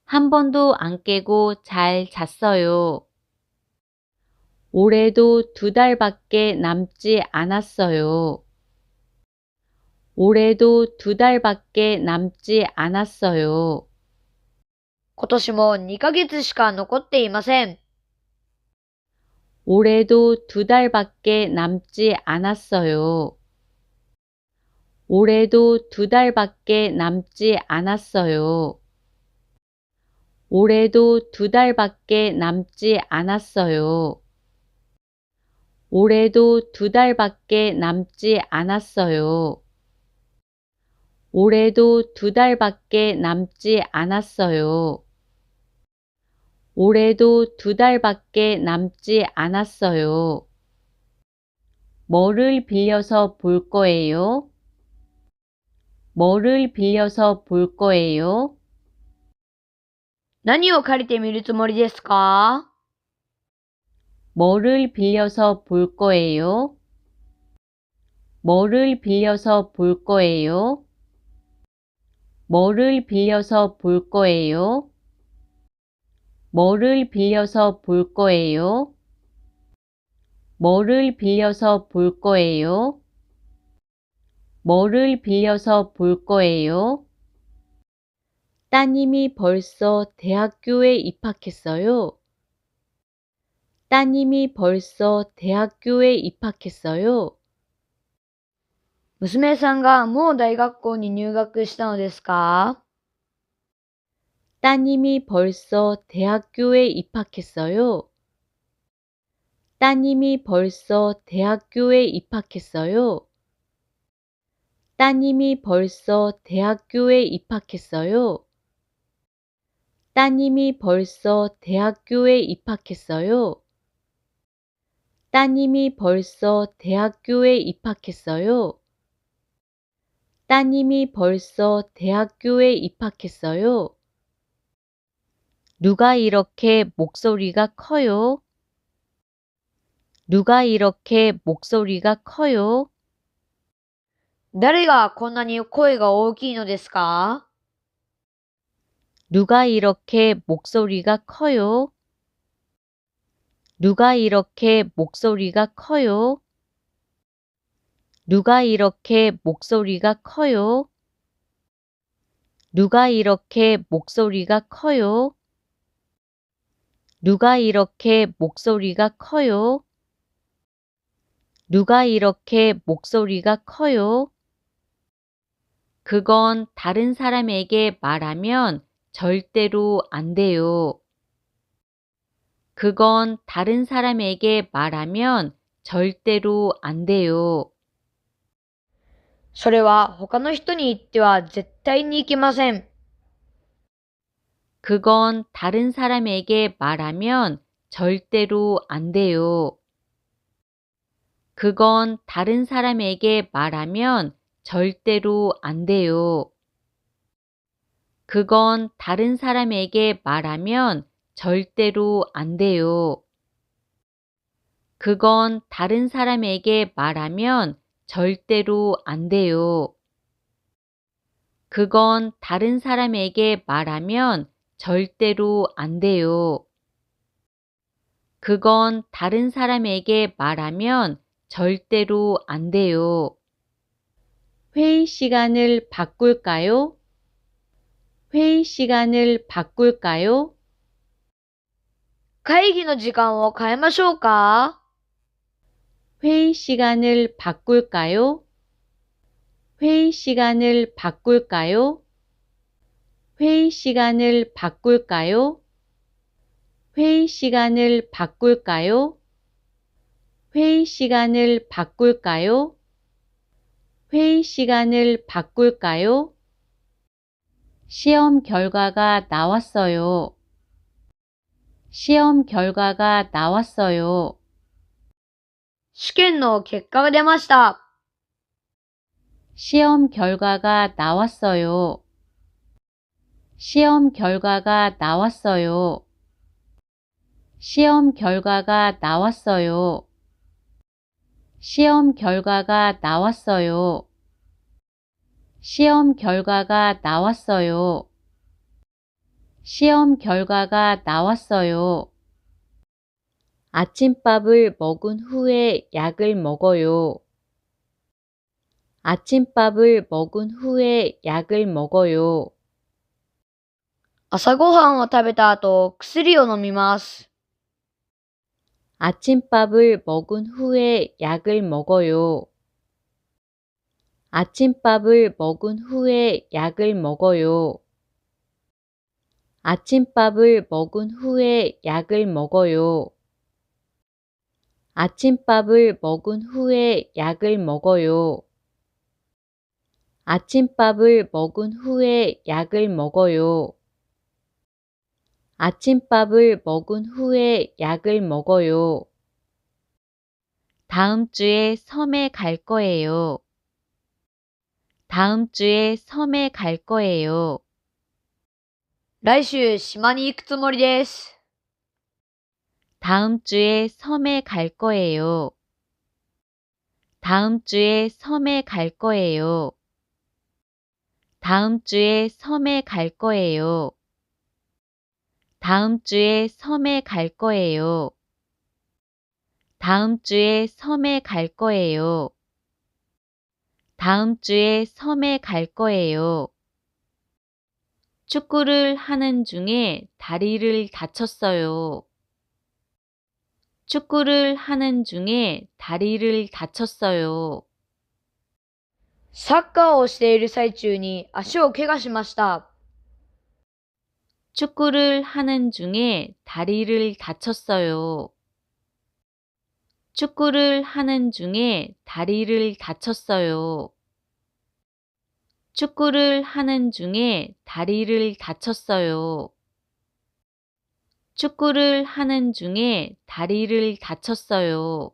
한 번도 안 깨고 잘 잤어요. 올해도 2달밖에 남지 않았어요. 올해도 2달밖에 남지 않았어요. 今年も2ヶ月しか残っていません。 올해도 2달밖에 남지 않았어요. 올해도 2달밖에 남지 않았어요. 올해도 2달밖에 남지 않았어요. 올해도 2달밖에 남지 않았어요. 올해도 2달밖에 남지 않았어요. 올해도 2달밖에 남지 않았어요. 뭐를 빌려서 볼 거예요? 뭐를 빌려서 볼 거예요? 何を借りてみるつもりですか？ 뭐를 빌려서 볼 거예요? 뭐를 빌려서 볼 거예요? 뭐를 빌려서 볼 거예요? 뭐를 빌려서 볼 거예요? 뭐를 빌려서 볼 거예요? 뭐를 빌려서 볼 거예요? 따님이 벌써 대학교에 입학했어요. 따님이 벌써 대학교에 입학했어요. 娘さんがもう大学校に入学したのですか？ 따님이 벌써 대학교에 입학했어요. 따님이 벌써 대학교에 입학했어요. 따님이 벌써 대학교에 입학했어요. 따님이 벌써 대학교에 입학했어요. 따님이 벌써 대학교에 입학했어요. 따님이 벌써 대학교에 입학했어요. 누가 이렇게 목소리가 커요? 누가 이렇게 목소리가 커요? 誰がこんなに声が大きいのですか？ 누가 이렇게 목소리가 커요? 누가 이렇게 목소리가 커요? 누가 이렇게 목소리가 커요? 누가 이렇게 목소리가 커요? 누가 이렇게 목소리가 커요? 누가 이렇게 목소리가 커요? 그건 다른 사람에게 말하면 절대로 안 돼요. 그건 다른 사람에게 말하면 절대로 안 돼요. それは他の人に言っては絶対にいけません。 그건 다른 사람에게 말하면 절대로 안 돼요. 그건 다른 사람에게 말하면 절대로 안 돼요. 그건 다른 사람에게 말하면 절대로 안 돼요. 그건 다른 사람에게 말하면 절대로 안 돼요. 그건 다른 사람에게 말하면 절대로 안 돼요. 그건 다른 사람에게 말하면 절대로 안 돼요. 회의 시간을 바꿀까요? 회의 시간을 바꿀까요? 会議の時間を変えましょうか？ 회의 시간을 바꿀까요? 회의 시간을 바꿀까요? 회의 시간을 바꿀까요? 회의 시간을 바꿀까요? 회의 시간을 바꿀까요? 회의 시간을 바꿀까요? 시험 결과가 나왔어요. 시험 결과가 나왔어요. 試験の結果が出ました。 시험 결과가 나왔어요. 시험 결과가 나왔어요. 시험 결과가 나왔어요. 시험 결과가 나왔어요. 시험 결과가 나왔어요. 시험 결과가 나왔어요. 아침밥을 먹은 후에 약을 먹어요. 아침밥을 먹은 후에 약을 먹어요. 朝ごはんを食べた後、薬を飲みます。 아침밥을 먹은 후에 약을 먹어요. 아침밥을 먹은 후에 약을 먹어요. 아침밥을 먹은 후에 약을 먹어요. 아침밥을 먹은 후에 약을 먹어요. 아침밥을 먹은 후에 약을 먹어요. 아침밥을 먹은 후에 약을 먹어요. 다음 주에 섬에 갈 거예요. 다음 주에 섬에 갈 거예요. 来週島に行くつもりです。 다음 주에 섬에 갈 거예요. 다음 주에 섬에 갈 거예요. 다음 주에 섬에 갈 거예요. 다음 주에 섬에 갈 거예요. 다음 주에 섬에 갈 거예요. 다음 주에 섬에 갈 거예요. 축구를 하는 중에 다리를 다쳤어요. 축구를 하는 중에 다리를 다쳤어요. サッカーをしている最中に足を怪我しました。 축구를 하는 중에 다리를 다쳤어요. 축구를 하는 중에 다리를 다쳤어요. 축구를 하는 중에 다리를 다쳤어요. 축구를 하는 중에 다리를 다쳤어요.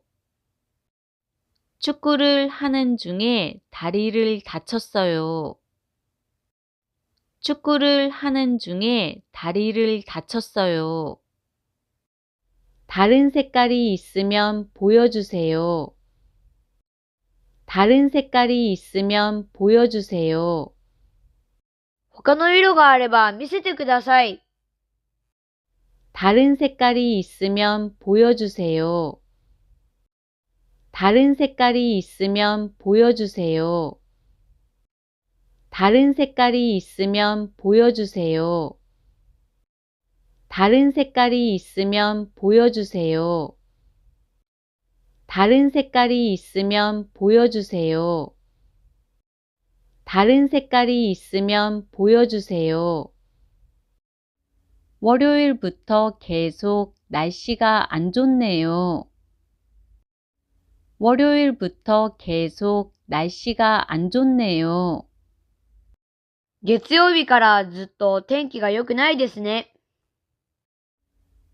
축구를 하는 중에 다리를 다쳤어요. 축구를 하는 중에 다리를 다쳤어요. 다른 색깔이 있으면 보여주세요. 다른 색깔이 있으면 보여주세요. 他の色があれば見せてください。 다른 색깔이 있으면 보여주세요. 다른 색깔이 있으면 보여주세요. 다른 색깔이 있으면 보여주세요. 다른 색깔이 있으면 보여주세요. 다른 색깔이 있으면 보여주세요. 다른 색깔이 있으면 보여주세요. 월요일부터 계속 날씨가 안 좋네요. 월요일부터 계속 날씨가 안 좋네요. 月曜日からずっと天気が良くないですね。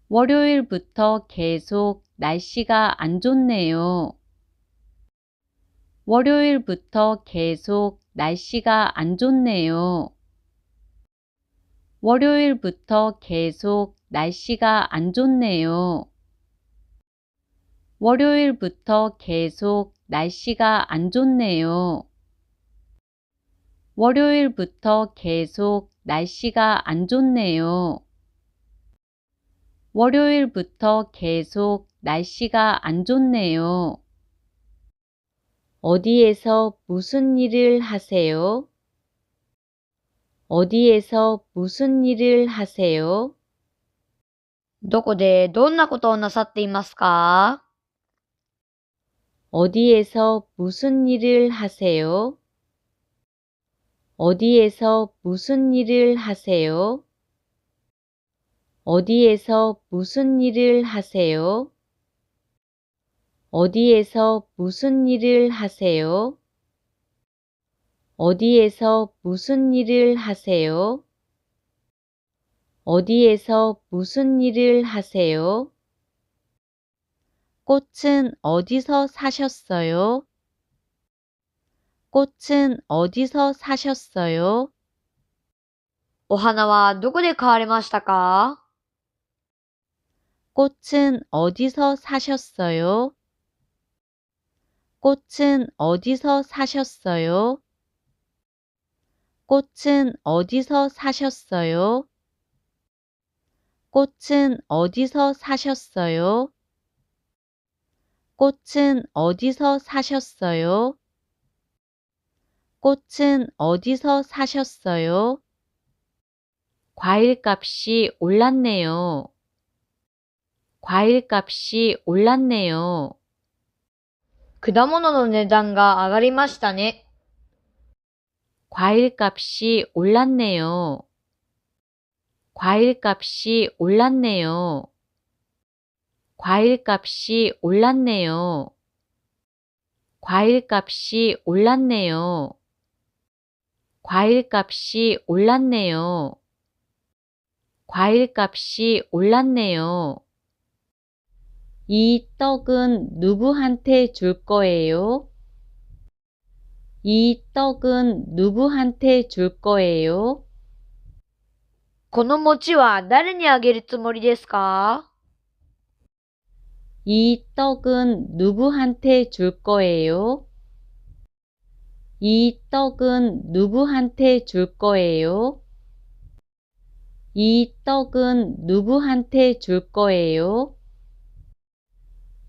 월요일부터 계속 날씨가 안 좋네요. 월요일부터 계속 날씨가 안 좋네요. 월요일부터 계속 날씨가 안 좋네요. 월요일부터 계속 날씨가 안 좋네요. 월요일부터 계속 날씨가 안 좋네요. 월요일부터 계속 날씨가 안 좋네요. 어디에서 무슨 일을 하세요? 어디에서 무슨 일을 하세요? どこでどんなことをなさっていますか？ 어디에서 무슨 일을 하세요? 어디에서 무슨 일을 하세요? 어디에서 무슨 일을 하세요? 어디에서 무슨 일을 하세요? 어디에서 무슨 일을 하세요? 어디에서 무슨 일을 하세요? 꽃은 어디서 사셨어요? 꽃은 어디서 사셨어요? お花はどこで買われましたか？ 꽃은 어디서 사셨어요? 꽃은 어디서 사셨어요? 꽃은 어디서 사셨어요? 꽃은 어디서 사셨어요? 꽃은 어디서 사셨어요? 꽃은 어디서 사셨어요? 과일값이 올랐네요. 과일값이 올랐네요. 果物の値段が上がりましたね。 과일값이 올랐네요. 과일값이 올랐네요. 과일값이 올랐네요. 과일값이 올랐네요. 과일값이 올랐네요. 과일값이 올랐네요. 이 떡은 누구한테 줄 거예요? 이 떡은 누구한테 줄 거예요? この餅は誰にあげるつもりですか？ 이 떡은 누구한테 줄 거예요? 이 떡은 누구한테 줄 거예요? 이 떡은 누구한테 줄 거예요?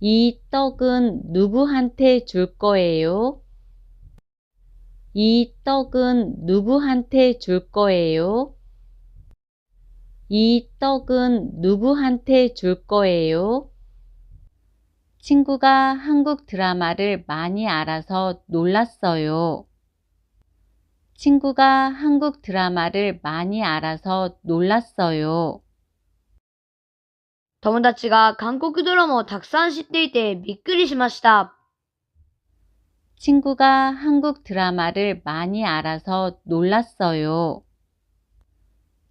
이 떡은 누구한테 줄 거예요? 이 떡은 누구한테 줄 거예요? 이 떡은 누구한테 줄 거예요? 친구가 한국 드라마를 많이 알아서 놀랐어요. 친구가 한국 드라마를 많이 알아서 놀랐어요. 友達が韓国ドラマをたくさん知っていてびっくりしました。 친구가 한국 드라마를 많이 알아서 놀랐어요.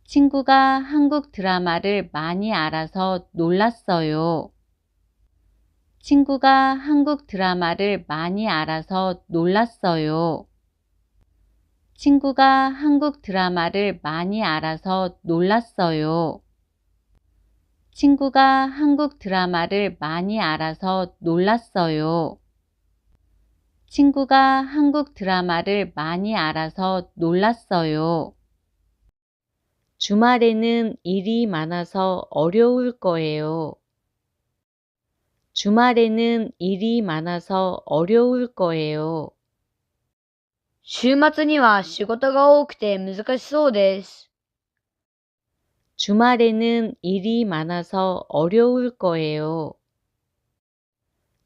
친구가 한국 드라마를 많이 알아서 놀랐어요. 친구가 한국 드라마를 많이 알아서 놀랐어요. 친구가 한국 드라마를 많이 알아서 놀랐어요. 친구가 한국 드라마를 많이 알아서 놀랐어요. 친구가 한국 드라마를 많이 알아서 놀랐어요. 주말에는 일이 많아서 어려울 거예요. 주말에는 일이 많아서 어려울 거예요. 週末には仕事が多くて難しそうです。 주말에는 일이 많아서 어려울 거예요.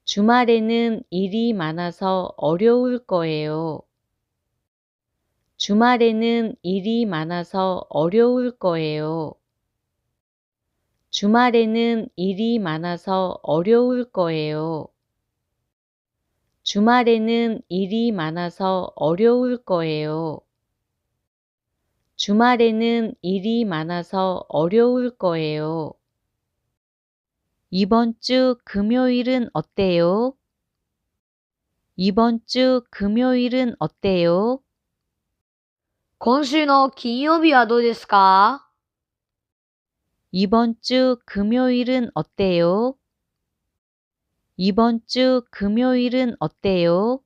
주말에는 일이 많아서 어려울 거예요. 주말에는 일이 많아서 어려울 거예요. 주말에는 일이 많아서 어려울 거예요. 주말에는 일이 많아서 어려울 거예요. 주말에는 일이 많아서 어려울 거예요. 이번 주 금요일은 어때요? 이번 주 금요일은 어때요? 今週の金曜日はどうですか？ 이번 주 금요일은 어때요? 이번 주 금요일은 어때요?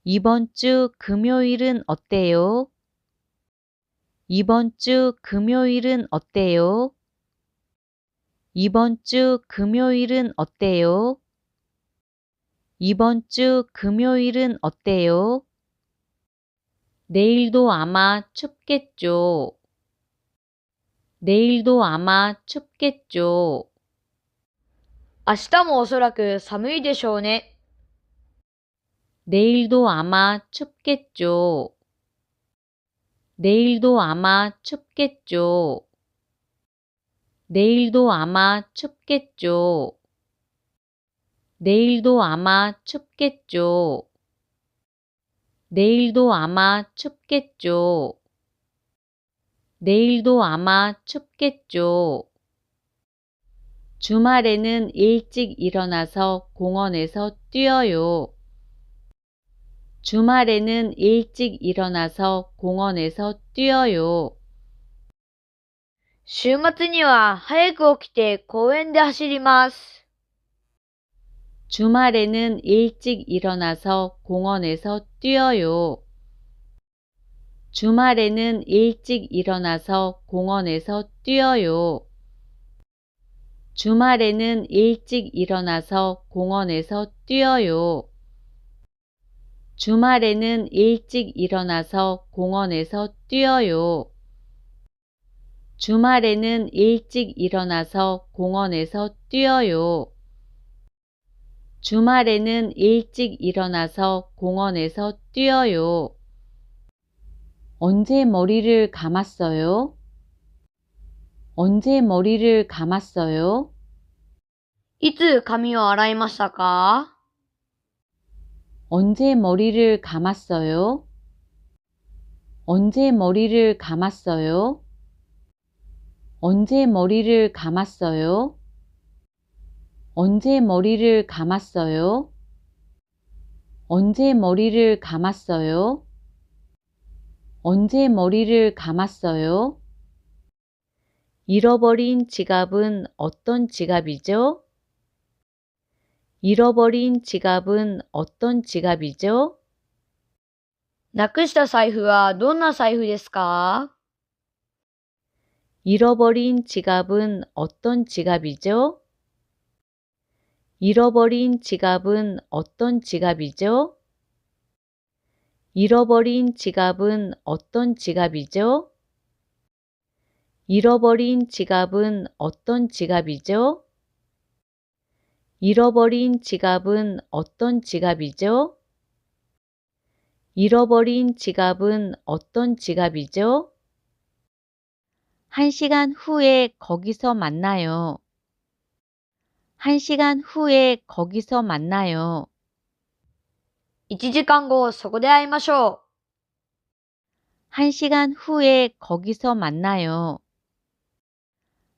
이번 주 금요일은 어때요? 이번 주 금요일은 어때요? 이번 주 금요일은 어때요? 이번 주 금요일은 어때요? 내일도 아마 춥겠죠. 내일도 아마 춥겠죠. 明日もおそらく寒いでしょうね。 내일도 아마 춥겠죠. 내일도 아마 춥겠죠. 내일도 아마 춥겠죠. 내일도 아마 춥겠죠. 내일도 아마 춥겠죠. 내일도 아마 춥겠죠. 주말에는 일찍 일어나서 공원에서 뛰어요. 주말에는 일찍 일어나서 공원에서 뛰어요. 週末には早く起きて公園で走ります。 주말에는 일찍 일어나서 공원에서 뛰어요. 주말에는 일찍 일어나서 공원에서 뛰어요. 주말에는 일찍 일어나서 공원에서 뛰어요. 주말에는 일찍 일어나서 공원에서 뛰어요. 주말에는 일찍 일어나서 공원에서 뛰어요. 주말에는 일찍 일어나서 공원에서 뛰어요. 언제 머리를 감았어요? 언제 머리를 감았어요? いつ髪を洗いましたか？ 언제 머리를 감았어요? 언제 머리를 감았어요? 언제 머리를 감았어요? 언제 머리를 감았어요? 언제 머리를 감았어요? 언제 머리를 감았어요? 잃어버린 지갑은 어떤 지갑이죠? 잃어버린 지갑은 어떤 지갑이죠? なくした財布はどんな財布ですか？ 잃어버린 지갑은 어떤 지갑이죠? 잃어버린 지갑은 어떤 지갑이죠? 잃어버린 지갑은 어떤 지갑이죠? 잃어버린 지갑은 어떤 지갑이죠? 잃어버린 지갑은 어떤 지갑이죠? 잃어버린 지갑은 어떤 지갑이죠? 1시간 후에 거기서 만나요. 1시간 후에 거기서 만나요. 1時間後そこで会いましょう。 1시간 후에 거기서 만나요.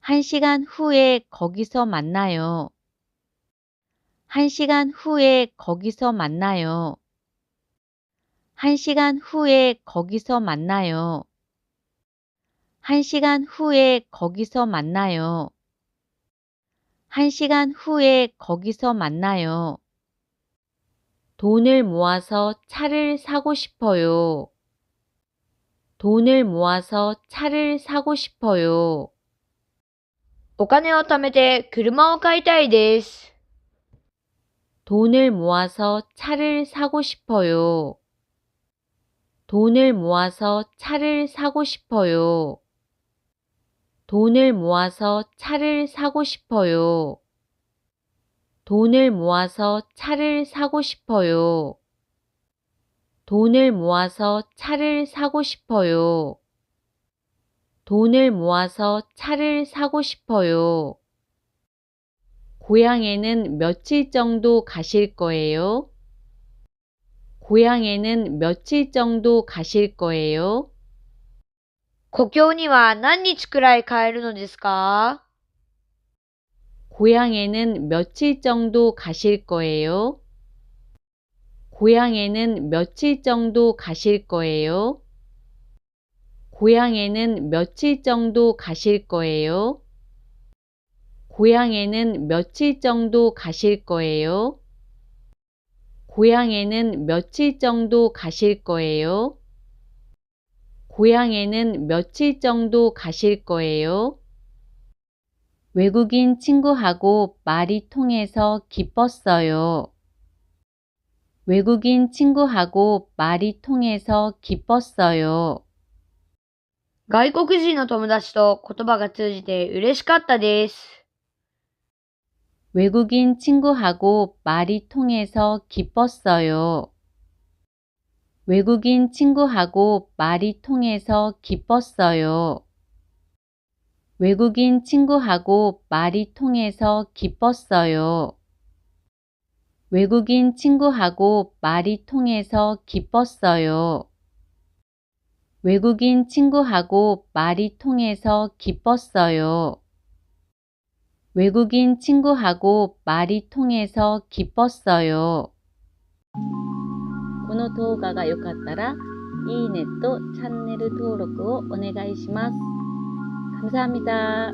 1시간 후에 거기서 만나요. 1시간 후에 거기서 만나요. 1시간 후에 거기서 만나요. 1시간 후에 거기서 만나요. 1시간 후에 거기서 만나요. 돈을 모아서 차를 사고 싶어요. 돈을 모아서 차를 사고 싶어요. お金を貯めて車を買いたいです。 돈을 모아서 차를 사고 싶어요. 돈을 모아서 차를 사고 싶어요. 돈을 모아서 차를 사고 싶어요. 돈을 모아서 차를 사고 싶어요. 돈을 모아서 차를 사고 싶어요. 돈을 모아서 차를 사고 싶어요. 고향에는 며칠 정도 가실 거예요? 고향에는 며칠 정도 가실 거예요? 故郷には何日くらい帰るのですか？ 고향에는 며칠 정도 가실 거예요? 고향에는 며칠 정도 가실 거예요? 고향에는 며칠 정도 가실 거예요? 고향에는 며칠 정도 가실 거예요? 고향에는 며칠 정도 가실 거예요? 고향에는 며칠 정도 가실 거예요? 외국인 친구하고 말이 통해서 기뻤어요. 외국인 친구하고 말이 통해서 기뻤어요. 外国人の友達と言葉が通じて嬉しかったです。 외국인 친구하고 말이 통해서 기뻤어요. 외국인 친구하고 말이 통해서 기뻤어요. 외국인 친구하고 말이 통해서 기뻤어요. 외국인 친구하고 말이 통해서 기뻤어요. 외국인 친구하고 말이 통해서 기뻤어요. 외국인 친구하고 말이 통해서 기뻤어요. この動画が良かったら、いいねとチャンネル登録をお願いします。감사합니다.